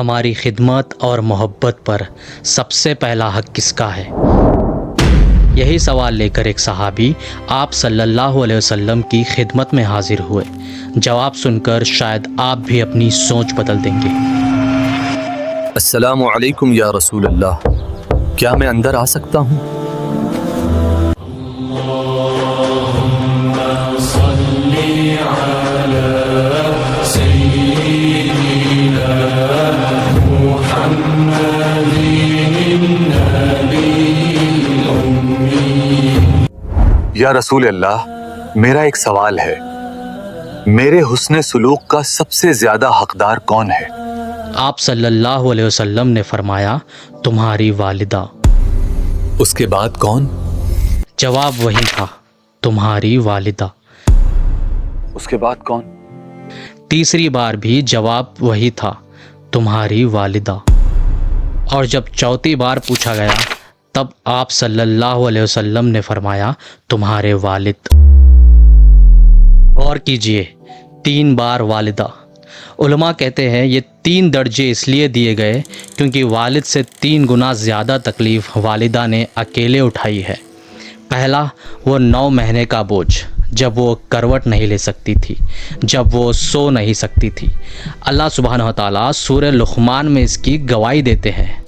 ہماری خدمت اور محبت پر سب سے پہلا حق کس کا ہے؟ یہی سوال لے کر ایک صحابی آپ صلی اللہ علیہ وسلم کی خدمت میں حاضر ہوئے۔ جواب سن کر شاید آپ بھی اپنی سوچ بدل دیں گے۔ السلام علیکم یا رسول اللہ، کیا میں اندر آ سکتا ہوں؟ یا رسول اللہ، میرا ایک سوال ہے، میرے حسن سلوک کا سب سے زیادہ حقدار کون ہے؟ آپ صلی اللہ علیہ وسلم نے فرمایا، تمہاری والدہ۔ اس کے بعد کون؟ جواب وہی تھا، تمہاری والدہ۔ اس کے بعد کون؟ تیسری بار بھی جواب وہی تھا، تمہاری والدہ۔ اور جب چوتھی بار پوچھا گیا تب آپ صلی اللہ علیہ وسلم نے فرمایا، تمہارے والد۔ غور کیجئے، 3 بار والدہ۔ علماء کہتے ہیں یہ 3 درجے اس لیے دیے گئے کیونکہ والد سے 3 گنا زیادہ تکلیف والدہ نے اکیلے اٹھائی ہے۔ پہلا، وہ 9 مہینے کا بوجھ، جب وہ کروٹ نہیں لے سکتی تھی، جب وہ سو نہیں سکتی تھی۔ اللہ سبحانہ و تعالیٰ سورہ لقمان میں اس کی گواہی دیتے ہیں۔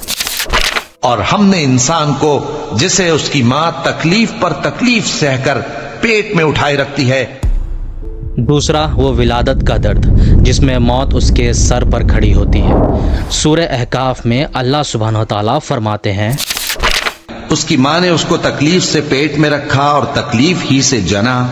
اور ہم نے انسان کو جسے اس کی ماں تکلیف پر تکلیف سہ کر پیٹ میں اٹھائے رکھتی ہے۔ دوسرا، وہ ولادت کا درد جس میں موت اس کے سر پر کھڑی ہوتی ہے۔ سورہ احقاف میں اللہ سبحانہ و تعالیٰ فرماتے ہیں، اس کی ماں نے اس کو تکلیف سے پیٹ میں رکھا اور تکلیف ہی سے جنا۔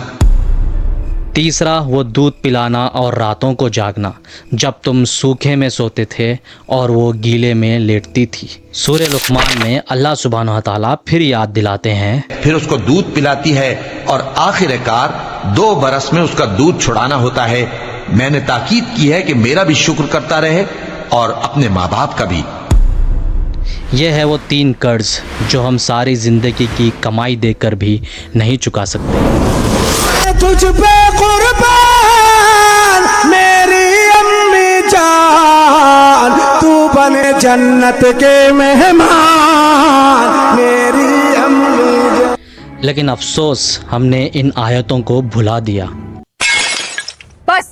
تیسرا، وہ دودھ پلانا اور راتوں کو جاگنا جب تم سوکھے میں سوتے تھے اور وہ گیلے میں لیٹتی تھی۔ سورہ لقمان میں اللہ سبحانہ و تعالیٰ پھر یاد دلاتے ہیں، پھر اس کو دودھ پلاتی ہے اور آخر کار 2 برس میں اس کا دودھ چھڑانا ہوتا ہے۔ میں نے تاکید کی ہے کہ میرا بھی شکر کرتا رہے اور اپنے ماں باپ کا بھی۔ یہ ہے وہ 3 قرض جو ہم ساری زندگی کی کمائی دے کر بھی نہیں چکا سکتے۔ تجھ پہ قربان میری امی جان، تو بنے جنت کے مہمان میری امی جان۔ لیکن افسوس، ہم نے ان آیتوں کو بھلا دیا۔ بس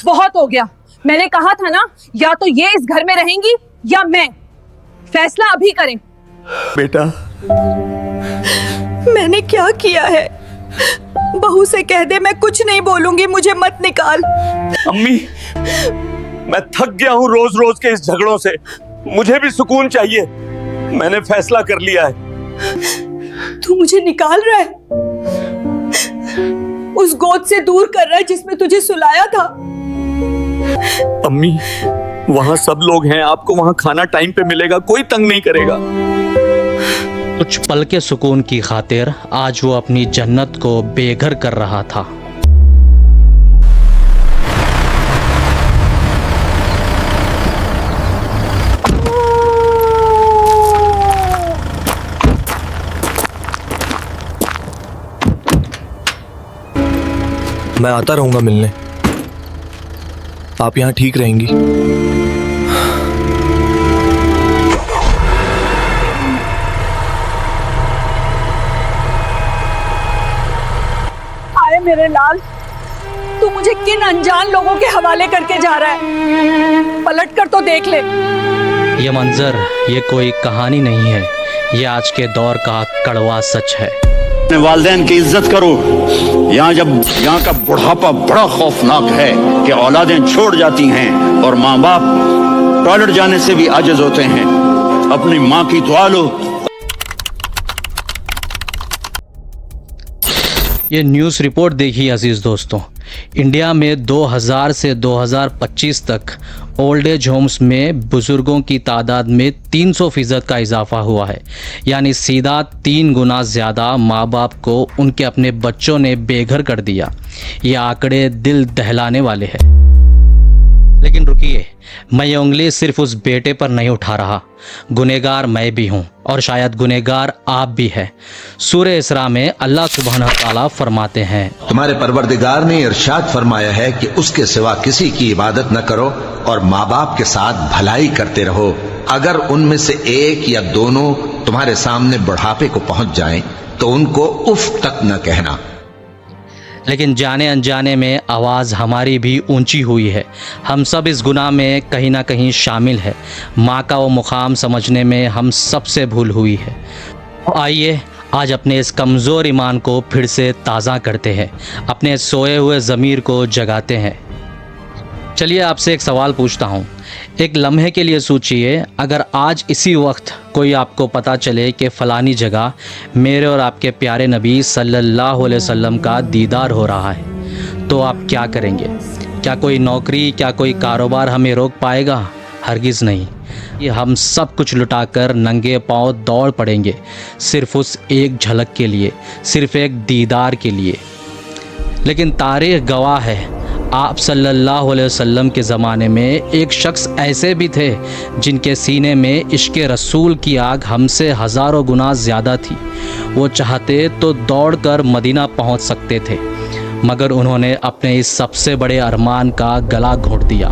بہت ہو گیا، میں نے کہا تھا نا، یا تو یہ اس گھر میں رہیں گی یا میں۔ فیصلہ ابھی کریں۔ بیٹا، میں نے کیا کیا ہے؟ بہو سے کہہ دے میں کچھ نہیں بولوں گی، مجھے مت نکال۔ امی، میں تھک گیا ہوں روز روز کے اس جھگڑوں سے، مجھے بھی سکون چاہیے۔ میں نے فیصلہ کر لیا ہے۔ تو مجھے نکال رہا ہے، اس گود سے دور کر رہا ہے جس میں تجھے سلایا تھا۔ امی، وہاں سب لوگ ہیں، آپ کو وہاں کھانا ٹائم پہ ملے گا، کوئی تنگ نہیں کرے گا۔ کچھ پل کے سکون کی خاطر آج وہ اپنی جنت کو بے گھر کر رہا تھا۔ میں آتا رہوں گا ملنے، آپ یہاں ٹھیک رہیں گی؟ میرے لال، تو مجھے کن انجان لوگوں کے حوالے کر کے جا رہا ہے؟ پلٹ کر تو دیکھ لے۔ یہ منظر، یہ کوئی کہانی نہیں ہے، یہ آج کے دور کا کڑوا سچ ہے۔ اپنے والدین کی عزت کرو۔ یہاں کا بڑھاپا بڑا خوفناک ہے کہ اولادیں چھوڑ جاتی ہیں اور ماں باپ ٹوائلٹ جانے سے بھی عاجز ہوتے ہیں۔ اپنی ماں کی دعا لو۔ یہ نیوز رپورٹ دیکھیے عزیز دوستوں، انڈیا میں 2000 سے 2025 تک اولڈ ایج ہومز میں بزرگوں کی تعداد میں 300% کا اضافہ ہوا ہے، یعنی سیدھا 3 گنا زیادہ ماں باپ کو ان کے اپنے بچوں نے بے گھر کر دیا۔ یہ آنکڑے دل دہلانے والے ہیں۔ लेकिन रुकिए, मैं ये उंगली सिर्फ उस बेटे पर नहीं उठा रहा। गुनहगार मैं भी हूँ और शायद गुनहगार आप भी हैं। सूरह इसरा में अल्लाह सुब्हानहू व तआला फरमाते हैं, तुम्हारे परवरदिगार ने इरशाद फरमाया है कि उसके सिवा किसी की इबादत न करो और माँ बाप के साथ भलाई करते रहो। अगर उनमें से एक या दोनों तुम्हारे सामने बुढ़ापे को पहुंच जाएं तो उनको उफ तक न कहना। लेकिन जाने अनजाने में आवाज़ हमारी भी ऊंची हुई है। हम सब इस गुनाह में कहीं ना कहीं शामिल है। माँ का वो मुकाम समझने में हम सबसे भूल हुई है। तो आइए आज अपने इस कमज़ोर ईमान को फिर से ताज़ा करते हैं, अपने सोए हुए ज़मीर को जगाते हैं। चलिए आपसे एक सवाल पूछता हूँ। एक लम्हे के लिए सोचिए, अगर आज इसी वक्त कोई आपको पता चले कि फ़लानी जगह मेरे और आपके प्यारे नबी सल्लल्लाहु अलैहि वसल्लम का दीदार हो रहा है, तो आप क्या करेंगे? क्या कोई नौकरी, क्या कोई कारोबार हमें रोक पाएगा? हरगिज़ नहीं। ये हम सब कुछ लुटाकर नंगे पांव दौड़ पड़ेंगे, सिर्फ उस एक झलक के लिए, सिर्फ एक दीदार के लिए। लेकिन तारीख़ गवाह है, आप सल्लल्लाहु अलैहि वसल्लम के ज़माने में एक शख्स ऐसे भी थे जिनके सीने में इश्क़ रसूल की आग हमसे हज़ारों गुना ज़्यादा थी। वो चाहते तो दौड़कर मदीना पहुंच सकते थे, मगर उन्होंने अपने इस सबसे बड़े अरमान का गला घोंट दिया।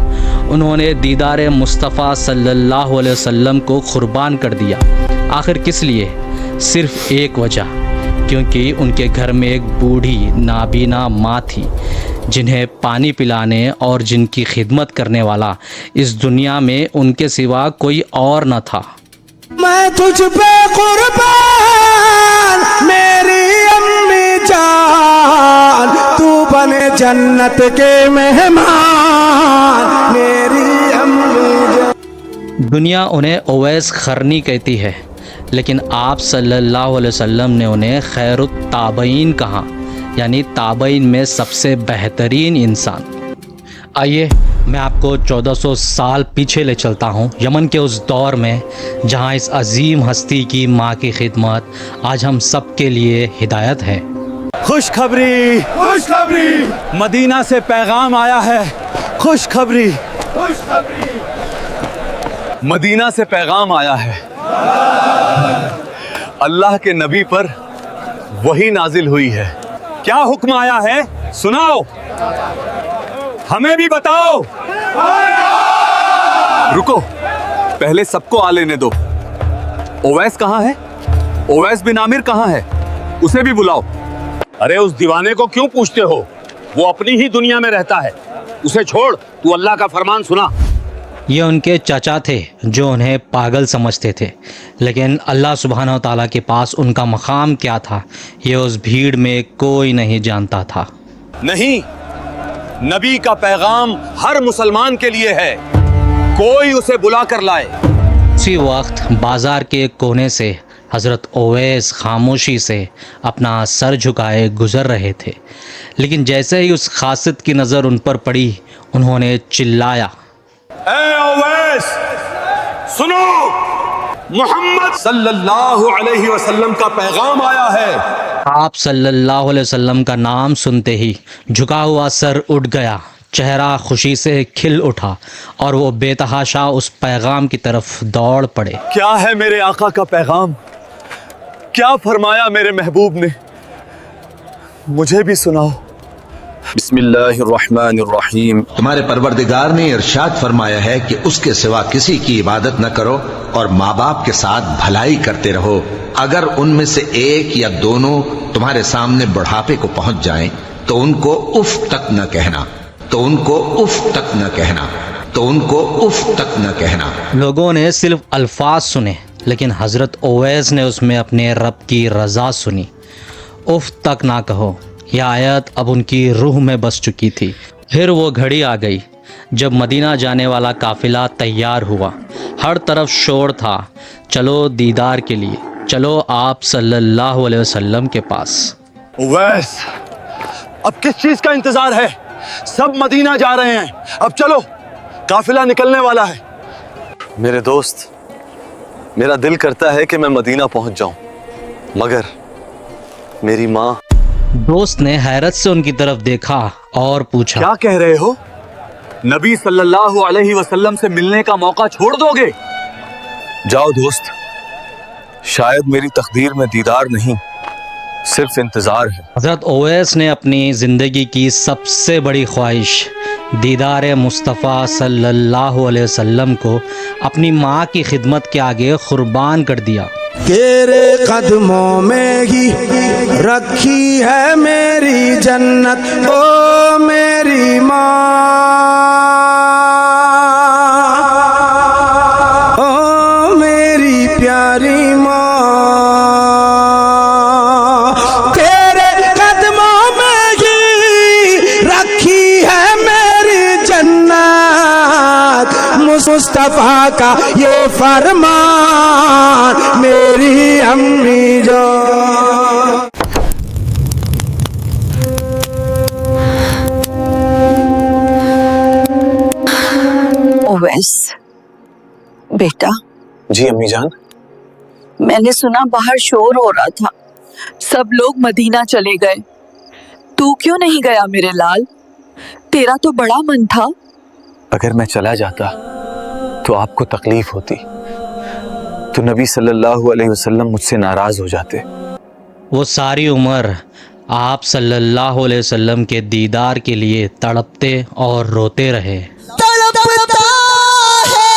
उन्होंने दीदार मुस्तफ़ा सल्लल्लाहु अलैहि वसल्लम को कुर्बान कर दिया। आखिर किस लिए? सिर्फ़ एक वजह, क्योंकि उनके घर में एक बूढ़ी नाबीना माँ थी जिन्हें पानी पिलाने और जिनकी खिदमत करने वाला इस दुनिया में उनके सिवा कोई और न था। मैं तुझ पे कुर्बान मेरी अम्मी जान, तू बने जन्नत के मेहमान मेरी अम्मी जान। दुनिया उन्हें ओवैस खरनी कहती है, लेकिन आप सल्लल्लाहु अलैहि वसल्लम ने उन्हें खैरुत ताबईन कहा, यानी ताबईन में सबसे बेहतरीन इंसान। आइए मैं आपको 1400 साल पीछे ले चलता हूँ, यमन के उस दौर में जहाँ इस अजीम हस्ती की माँ की खिदमत आज हम सब के लिए हिदायत है। खुशखबरी, खुशखबरी, मदीना से पैगाम आया है। खुशखबरी, खुशखबरी, मदीना से पैगाम आया है। अल्लाह के नबी पर वही नाजिल हुई है। क्या हुक्म आया है? सुनाओ, हमें भी बताओ। रुको, पहले सबको आ लेने दो। ओवैस कहाँ है? ओवैस बिन आमिर कहाँ है? उसे भी बुलाओ। अरे उस दीवाने को क्यों पूछते हो? वो अपनी ही दुनिया में रहता है, उसे छोड़, तू अल्लाह का फरमान सुना। ये उनके चाचा थे जो उन्हें पागल समझते थे, लेकिन अल्लाह सुब्हानहू व तआला के पास उनका मकाम क्या था ये उस भीड़ में कोई नहीं जानता था। नहीं, नबी का पैगाम हर मुसलमान के लिए है, कोई उसे बुला कर लाए। उसी वक्त बाजार के कोने से हज़रत ओवैस खामोशी से अपना सर झुकाए गुज़र रहे थे, लेकिन जैसे ही उस खासिद की नज़र उन पर पड़ी, उन्होंने चिल्लाया, ए ओवैस, सुनो, मोहम्मद सल्लल्लाहु अलैहि वसल्लम का पैगाम आया है। आप सल्लल्लाहु अलैहि वसल्लम का नाम सुनते ही झुका हुआ सर उठ गया, चेहरा खुशी से खिल उठा और वो बेतहाशा उस पैगाम की तरफ दौड़ पड़े। क्या है मेरे आका का पैगाम? क्या फरमाया मेरे महबूब ने? मुझे भी सुनाओ। बिस्मिल्लाहिर्रहमानिर्रहीम। तुम्हारे परवरदिगार ने इरशाद फरमाया है कि उसके सिवा किसी की इबादत न करो और माँ बाप के साथ भलाई करते रहो। अगर उनमें से एक या दोनों तुम्हारे सामने बुढ़ापे को पहुंच जाएं तो उनको उफ तक न कहना, तो उनको उफ तक न कहना, तो उनको उफ तक न कहना। लोगों ने सिर्फ अल्फाज सुने, लेकिन हज़रत ओवैस ने उसमें अपने रब की रज़ा सुनी। उफ तक ना कहो, यह आयत अब उनकी रूह में बस चुकी थी। फिर वो घड़ी आ गई जब मदीना जाने वाला काफिला तैयार हुआ। हर तरफ शोर था, चलो दीदार के लिए, चलो आप सल्लल्लाहु अलैहि वसल्लम के पास। ओवैस, अब किस चीज का इंतजार है? सब मदीना जा रहे हैं, अब चलो, काफिला निकलने वाला है। मेरे दोस्त, मेरा दिल करता है कि मैं मदीना पहुंच जाऊं, मगर मेरी माँ। दोस्त ने हैरत से उनकी तरफ देखा और पूछा, क्या कह रहे हो? नबी सल्लल्लाहु अलैहि वसल्लम से मिलने का मौका छोड़ दोगे? जाओ दोस्त, शायद मेरी तकदीर में दीदार नहीं, सिर्फ इंतजार है। हज़रत ओवैस ने अपनी ज़िंदगी की सबसे बड़ी ख्वाहिश दीदार मुस्तफ़ा सल्लल्लाहु अलैहि वसल्लम को अपनी माँ की खिदमत के आगे कुर्बान कर दिया। तेरे कदमों में ही रखी है मेरी जन्नत, ओ मेरी माँ, ओ मेरी प्यारी माँ। तेरे कदमों में ही रखी है मेरी जन्नत, मुस्तफा का ये फरमान मेरी अम्मी जान। ओवैस बेटा, जी अम्मी जान। मैंने सुना बाहर शोर हो रहा था, सब लोग मदीना चले गए, तू क्यों नहीं गया मेरे लाल? तेरा तो बड़ा मन था। अगर मैं चला जाता तो आपको तकलीफ होती, तो नबी सल्लल्लाहु अलैहि वसल्लम मुझसे नाराज हो जाते। वो सारी उम्र आप सल्लल्लाहु अलैहि वसल्लम के दीदार के लिए तड़पते और रोते रहे। तड़पता है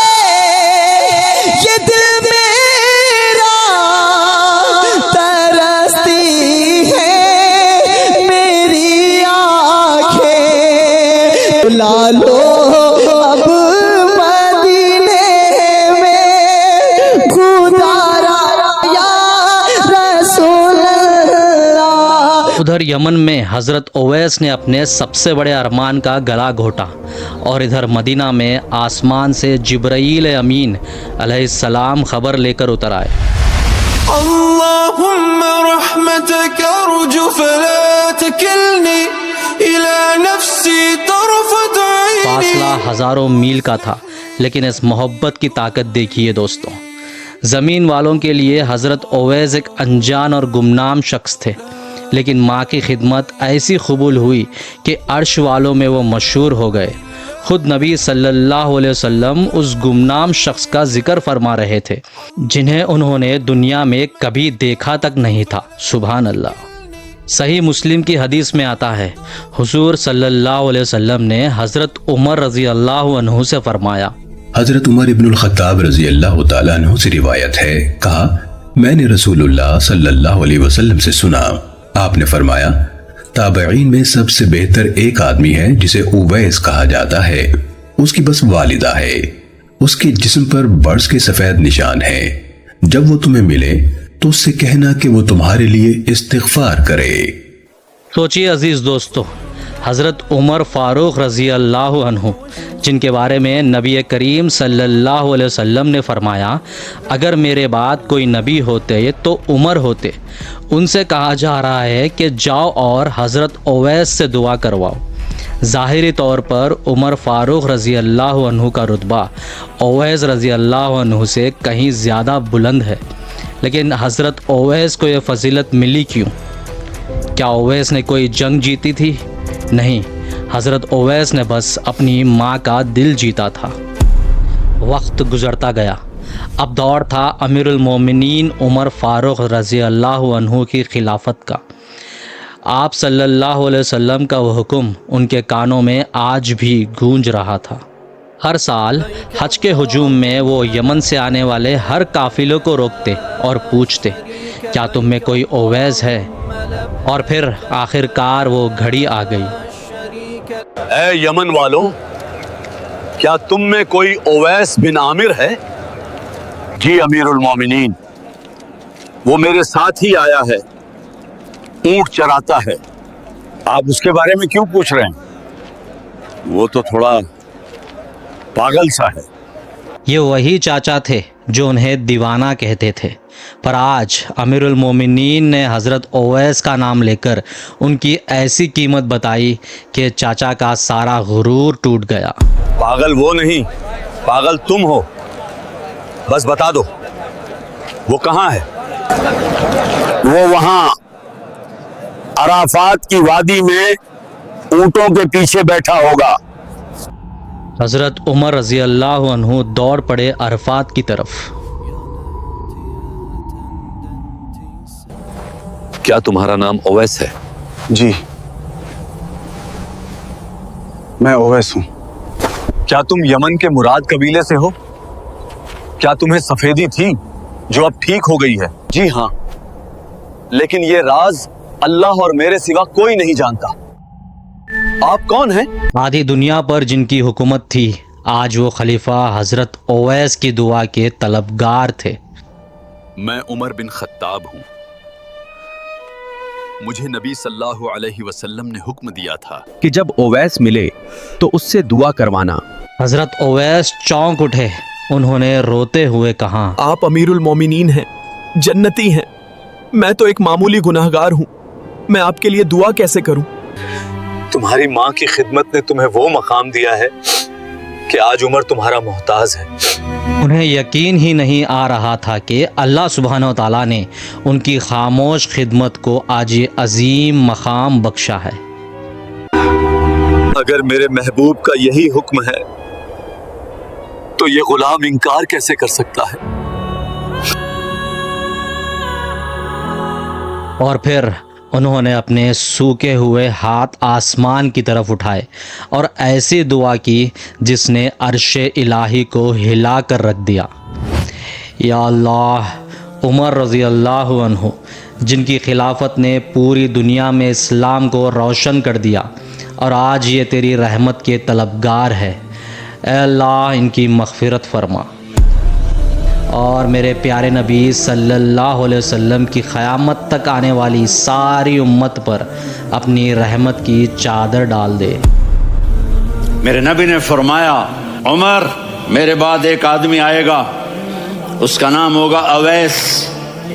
ये दिल मेरा, तरसती है मेरी आँखें, बुला लो अब मदीने में खुदारा या रसूल अल्लाह। उधर यमन में हज़रत ओवैस ने अपने सबसे बड़े अरमान का गला घोटा और इधर मदीना में आसमान से जिब्राईल अमीन अलैहिस्सलाम खबर लेकर उतर आए। اللهم رحمتك أرجو فلا تكلني إلى نفسي طرفة عيني। फासला हज़ारों मील का था, लेकिन इस मोहब्बत की ताकत देखिए दोस्तों। ज़मीन वालों के लिए हज़रत ओवैस एक अनजान और गुमनाम शख्स थे, लेकिन माँ की खिदमत ऐसी कबूल हुई कि अर्श वालों में वो मशहूर हो गए। खुद नबी सल्लल्लाहु अलैहि वसल्लम उस गुमनाम शख्स का जिक्र फरमा रहे थे जिन्हें उन्होंने दुनिया में कभी देखा तक नहीं था। सुभान अल्लाह। सही मुस्लिम की हदीस में आता है, हुजूर सल्लल्लाहु अलैहि वसल्लम ने हज़रत उमर रज़ी अल्लाह अन्हु से फरमाया। हज़रत उमर इब्नुल खत्ताब रज़ी अल्लाह तआला अन्हु से रिवायत है, कहा मैंने रसूलुल्लाह सल्लल्लाहु अलैहि वसल्लम से सुना, आपने फरमाया ताबईन में सबसे बेहतर एक आदमी है जिसे उवैस कहा जाता है। उसकी बस वालिदा है, उसके जिस्म पर बर्स के सफेद निशान है। जब वो तुम्हें मिले तो उससे कहना कि वो तुम्हारे लिए इस्तिग़फ़ार करे। सोचिए अजीज़ दोस्तों, हज़रत उमर फ़ारूक रज़ी अल्लाह अन्हु जिनके बारे में नबी करीम सल्लल्लाहु अलैहि वसल्लम ने फरमाया, अगर मेरे बाद कोई नबी होते तो उमर होते। उनसे कहा जा रहा है कि जाओ और हज़रत ओवैस से दुआ करवाओ। ज़ाहिरी तौर पर उमर फ़ारूक रज़ी अल्लाह अन्हु का रुतबा ओवैस रज़ी अल्लाह अन्हु से कहीं ज़्यादा बुलंद है, लेकिन हज़रत ओवैस को यह फजीलत मिली क्यों? क्या ओवैस ने कोई जंग जीती थी? नहीं, हज़रत ओवैस ने बस अपनी माँ का दिल जीता था। वक्त गुज़रता गया। अब दौर था अमीरुल मोमिनीन उमर फ़ारूक रज़ी अल्लाह अन्हु की खिलाफत का। आप सल्लल्लाहु अलैहि वसल्लम का वह हुक्म उनके कानों में आज भी गूंज रहा था। हर साल हज के हुजूम में वो यमन से आने वाले हर काफिलों को रोकते और पूछते, क्या तुम में कोई ओवैस है? और फिर आखिरकार वो घड़ी आ गई। ऐ यमन वालों, क्या तुम में कोई ओवैस बिन आमिर है? जी अमीरुल मोमिनीन, वो मेरे साथ ही आया है, ऊंट चराता है। आप उसके बारे में क्यों पूछ रहे हैं? वो तो थोड़ा पागल सा है। ये वही चाचा थे जो उन्हें दीवाना कहते थे, पर आज अमीरुल मोमिनीन ने हज़रत ओवैस का नाम लेकर उनकी ऐसी कीमत बताई कि चाचा का सारा गुरूर टूट गया। पागल वो नहीं, पागल तुम हो। बस बता दो वो कहाँ है? वो वहां अराफात की वादी में ऊंटों के पीछे बैठा होगा। حضرت عمر رضی اللہ عنہ دوڑ پڑے عرفات کی طرف۔ کیا تمہارا نام اویس ہے؟ جی میں اویس ہوں۔ کیا تم یمن کے مراد قبیلے سے ہو؟ کیا تمہیں سفیدی تھی جو اب ٹھیک ہو گئی ہے؟ جی ہاں، لیکن یہ راز اللہ اور میرے سوا کوئی نہیں جانتا۔ آپ کون ہیں؟ آدھی دنیا پر جن کی حکومت تھی، آج وہ خلیفہ حضرت اویس کی دعا کے طلبگار تھے۔ میں عمر بن خطاب ہوں۔ مجھے نبی صلی اللہ علیہ وسلم نے حکم دیا تھا کہ جب اویس ملے تو اس سے دعا کروانا۔ حضرت اویس چونک اٹھے، انہوں نے روتے ہوئے کہا، آپ امیر المومنین ہیں، جنتی ہیں، میں تو ایک معمولی گناہگار ہوں، میں آپ کے لیے دعا کیسے کروں؟ تمہاری ماں کی خدمت نے تمہیں وہ مقام دیا ہے کہ آج عمر تمہارا محتاج ہے۔ انہیں یقین ہی نہیں آ رہا تھا کہ اللہ سبحانہ و تعالیٰ نے ان کی خاموش خدمت کو آج یہ عظیم مقام بخشا ہے۔ اگر میرے محبوب کا یہی حکم ہے تو یہ غلام انکار کیسے کر سکتا ہے؟ اور پھر انہوں نے اپنے سوکے ہوئے ہاتھ آسمان کی طرف اٹھائے اور ایسی دعا کی جس نے عرش الہی کو ہلا کر رکھ دیا۔ یا اللہ، عمر رضی اللہ عنہ جن کی خلافت نے پوری دنیا میں اسلام کو روشن کر دیا اور آج یہ تیری رحمت کے طلبگار ہے، اے اللہ ان کی مغفرت فرما، اور میرے پیارے نبی صلی اللہ علیہ وسلم کی قیامت تک آنے والی ساری امت پر اپنی رحمت کی چادر ڈال دے۔ میرے نبی نے فرمایا، عمر میرے بعد ایک آدمی آئے گا، اس کا نام ہوگا اویس،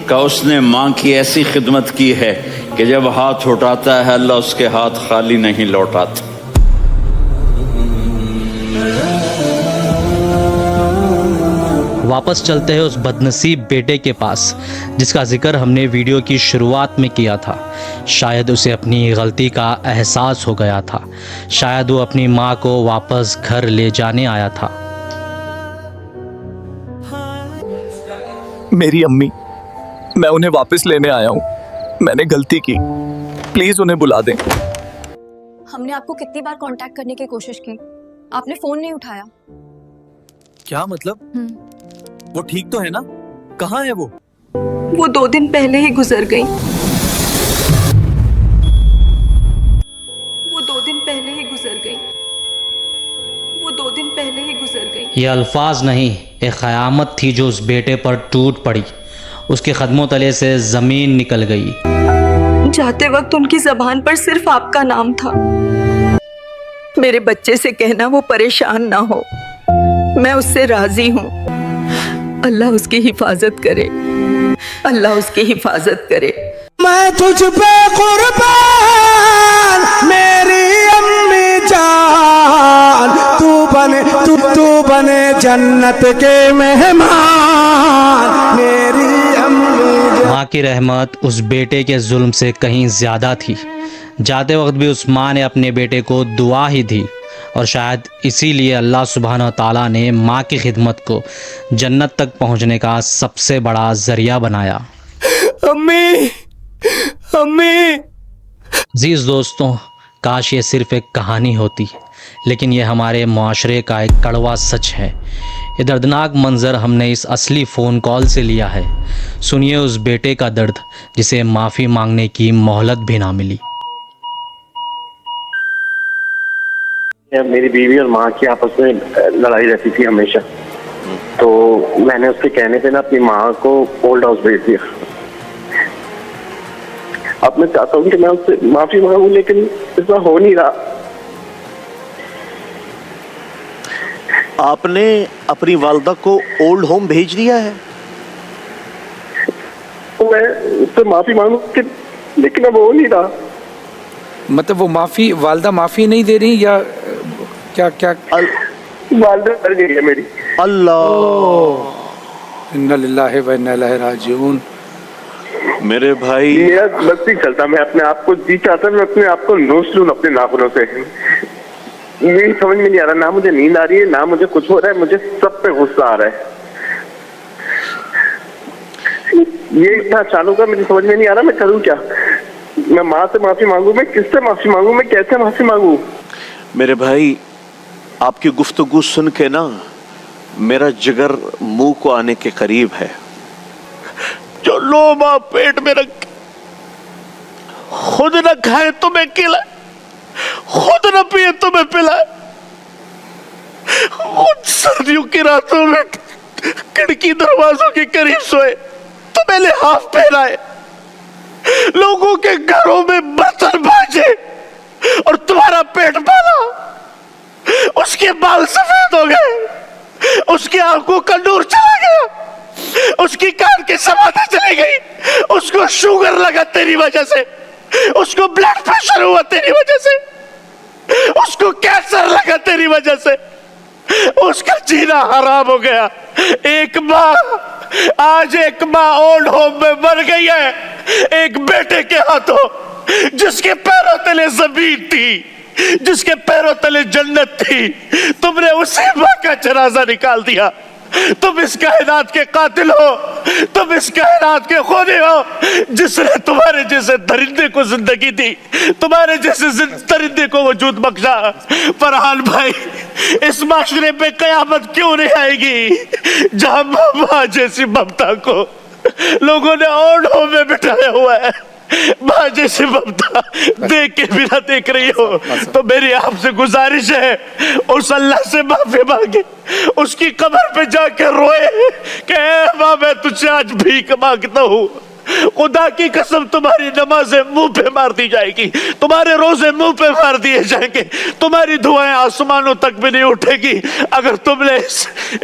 کہ اس نے ماں کی ایسی خدمت کی ہے کہ جب ہاتھ اٹھاتا ہے اللہ اس کے ہاتھ خالی نہیں لوٹاتا۔ واپس چلتے ہیں اس بدنصیب بیٹے کے پاس جس کا ذکر ہم نے ویڈیو کی شروعات میں کیا تھا۔ شاید اسے اپنی غلطی کا احساس ہو گیا تھا، شاید وہ اپنی ماں کو واپس گھر لے جانے آیا تھا۔ میری امی، میں انہیں واپس لینے آیا ہوں، میں نے غلطی کی، پلیز انہیں بلا دیں۔ ہم نے آپ کو کتنی بار کانٹیکٹ کرنے کی کوشش کی، آپ نے فون نہیں اٹھایا۔ کیا مطلب؟ وہ ٹھیک تو ہے نا؟ کہاں ہے وہ؟ وہ 2 دن پہلے ہی گزر گئی۔ وہ 2 دن پہلے ہی گزر گئی۔ وہ 2 دن پہلے ہی گزر گئی۔ یہ الفاظ نہیں، ایک قیامت تھی جو اس بیٹے پر ٹوٹ پڑی، اس کے قدموں تلے سے زمین نکل گئی۔ جاتے وقت ان کی زبان پر صرف آپ کا نام تھا۔ میرے بچے سے کہنا وہ پریشان نہ ہو، میں اس سے راضی ہوں۔ اللہ اس کی حفاظت کرے، اللہ اس کی حفاظت کرے۔ میں تجھ پہ قربان میری امی جان، تو بنے جنت کے مہمان میری امی جان۔ ماں کی رحمت اس بیٹے کے ظلم سے کہیں زیادہ تھی۔ جاتے وقت بھی اس ماں نے اپنے بیٹے کو دعا ہی دی، اور شاید اسی لیے اللہ سبحانہ و تعالیٰ نے ماں کی خدمت کو جنت تک پہنچنے کا سب سے بڑا ذریعہ بنایا۔ امی، امی۔ عزیز دوستوں، کاش یہ صرف ایک کہانی ہوتی، لیکن یہ ہمارے معاشرے کا ایک کڑوا سچ ہے۔ یہ دردناک منظر ہم نے اس اصلی فون کال سے لیا ہے۔ سنیے اس بیٹے کا درد جسے معافی مانگنے کی مہلت بھی نہ ملی۔ میری بیوی اور ماں کی آپس میں لڑائی رہتی تھی ہمیشہ، تو میں نے اس کے کہنے پہ نا اپنی ماں کو اولڈ ہاؤس بھیج دیا۔ اب میں چاہتا ہوں کہ میں اس سے معافی مانگوں، لیکن ایسا ہو نہیں رہا۔ آپ نے اپنی والدہ کو اولڈ ہوم بھیج دیا ہے؟ میں اس سے معافی مانگوں لیکن اب ہو نہیں رہا۔ مطلب وہ معافی، والدہ معافی نہیں دے رہی یا کیا؟ والدہ مر گئی ہے میری۔ اللہ، انا للہ و انا الیہ راجعون۔ میرے بھائی، میرا بس نہیں چلتا، میں اپنے آپ کو جی چاہتا، میں اپنے آپ کو نوچ لوں اپنے ناخنوں سے۔ यही समझ में नहीं आ रहा, ना मुझे नींद आ रही है, ना मुझे कुछ हो रहा है, मुझे सब पे गुस्सा आ रहा है। ये इतना अचानक का मुझे समझ में नहीं आ रहा मैं करूँ क्या। मैं माँ से माफी मांगू, मैं किससे माफी मांगू, मैं कैसे माफी मांगू। मेरे भाई, आपकी गुफ्तगू सुन के ना मेरा जिगर मुंह को आने के करीब है। जो लोमा पेट में रख खुद न खाए तुम्हें खिलाए, खुद न पिए तुम्हें पिलाए, खुद सर्दियों की रातों में खिड़की दरवाजों के करीब सोए, तुम्हें लिहाफ पहनाए, लोगों के घरों में बर्तन बाजे और तुम्हारा पेट पाला। उसके बाल सफेद हो गए, उसकी आंखों का नूर चला गया, उसकी कान की समाधि चली गई, उसको शुगर लगा तेरी वजह से, उसको ब्लड प्रेशर हुआ तेरी वजह से, उसको कैंसर लगा तेरी वजह से, उसका जीना हराम हो गया। एक माँ, आज एक माँ ओल्ड होम में मर गई है, एक बेटे के हाथों, जिसके पैरों तले जमीन थी, जिसके पैरों तले जन्नत थी। तुमने उसी माँ का जनाजा निकाल दिया। तुम इस कायनात के कातिल हो, तुम इस कायनात के खूनी हो, जिसने तुम्हारे जैसे दरिंदे को जिंदगी दी, तुम्हारे जैसे दरिंदे को वजूद बख्शा। फरहान भाई, इस माशरे पे कयामत क्यों नहीं आएगी जहां माँ जैसी ममता को लोगों ने ओल्ड होम में बिठाया हुआ है। माँ जैसी ममता देख के भी ना देख रही हो, तो मेरी आपसे गुजारिश है, उस अल्लाह से माफी मांगे, उसकी कब्र पे जाकर रोए कि ऐ माँ, मैं तुझसे आज भीख मांगता हूँ। खुदा की कसम, तुम्हारी नमाजें मुंह पे मार दी जाएगी, तुम्हारे रोजे मुंह पे मार दिए जाएंगे, तुम्हारी दुआएं आसमानों तक भी नहीं उठेगी अगर तुमने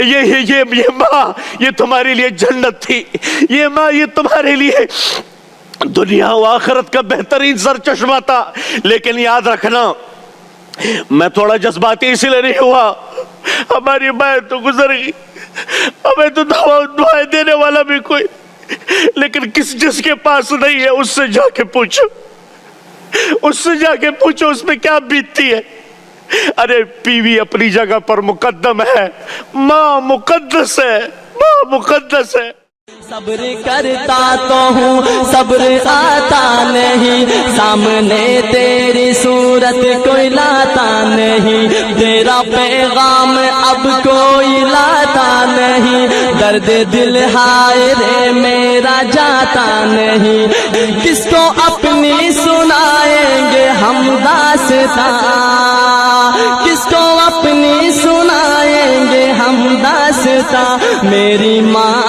ये माँ, ये तुम्हारे लिए जन्नत थी, ये माँ, ये तुम्हारे लिए दुनिया व आखिरत का बेहतरीन सर चश्मा था। लेकिन याद रखना, मैं थोड़ा जज्बाती इसलिए नहीं हुआ, हमारी माँ तो गुजर गई, हमें तो दुआएं देने वाला भी कोई, लेकिन जिसके पास नहीं है उससे जाके पूछो, उससे जाके पूछो उसमें क्या बीतती है। अरे बीवी अपनी जगह पर मुकद्दम है, माँ मुकद्दस है, माँ मुकद्दस है। सब्र करता तो हूँ, सब्र आता नहीं, सामने तेरी सूरत कोई लाता नहीं, तेरा पैगाम अब कोई लाता नहीं, दर्द दिल हाय रे मेरा जाता नहीं, किसको अपनी सुनाएंगे हम दास्तां, किसको अपनी सुनाएंगे हम दास्तां। मेरी माँ,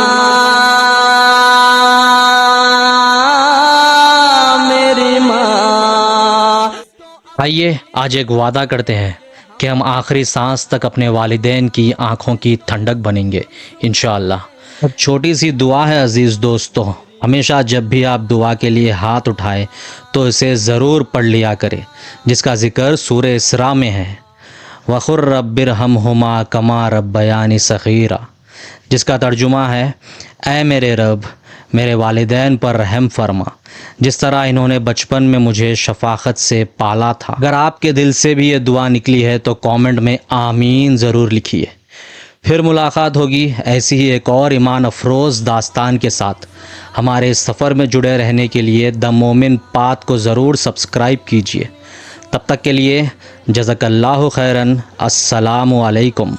आइए आज एक वादा करते हैं कि हम आखिरी सांस तक अपने वालिदैन की आंखों की ठंडक बनेंगे इंशाअल्लाह। छोटी सी दुआ है अजीज़ दोस्तों, हमेशा जब भी आप दुआ के लिए हाथ उठाएं तो इसे ज़रूर पढ़ लिया करें, जिसका ज़िक्र सूरह इसरा में है, वक़ुर रब्बिरहमहुमा कमा रब्बयानी सग़ीरा, जिसका तर्जुमा है, ऐ मेरे रब, मेरे वालिदैन पर रहम फरमा, जिस तरह इन्होंने बचपन में मुझे शफाकत से पाला था। अगर आपके दिल से भी ये दुआ निकली है तो कमेंट में आमीन ज़रूर लिखिए। फिर मुलाकात होगी ऐसी ही एक और ईमान अफरोज़ दास्तान के साथ। हमारे इस सफ़र में जुड़े रहने के लिए द मोमिन पाथ को ज़रूर सब्सक्राइब कीजिए। तब तक के लिए जज़ाकल्लाहु खैरन, अस्सलामु अलैकुम।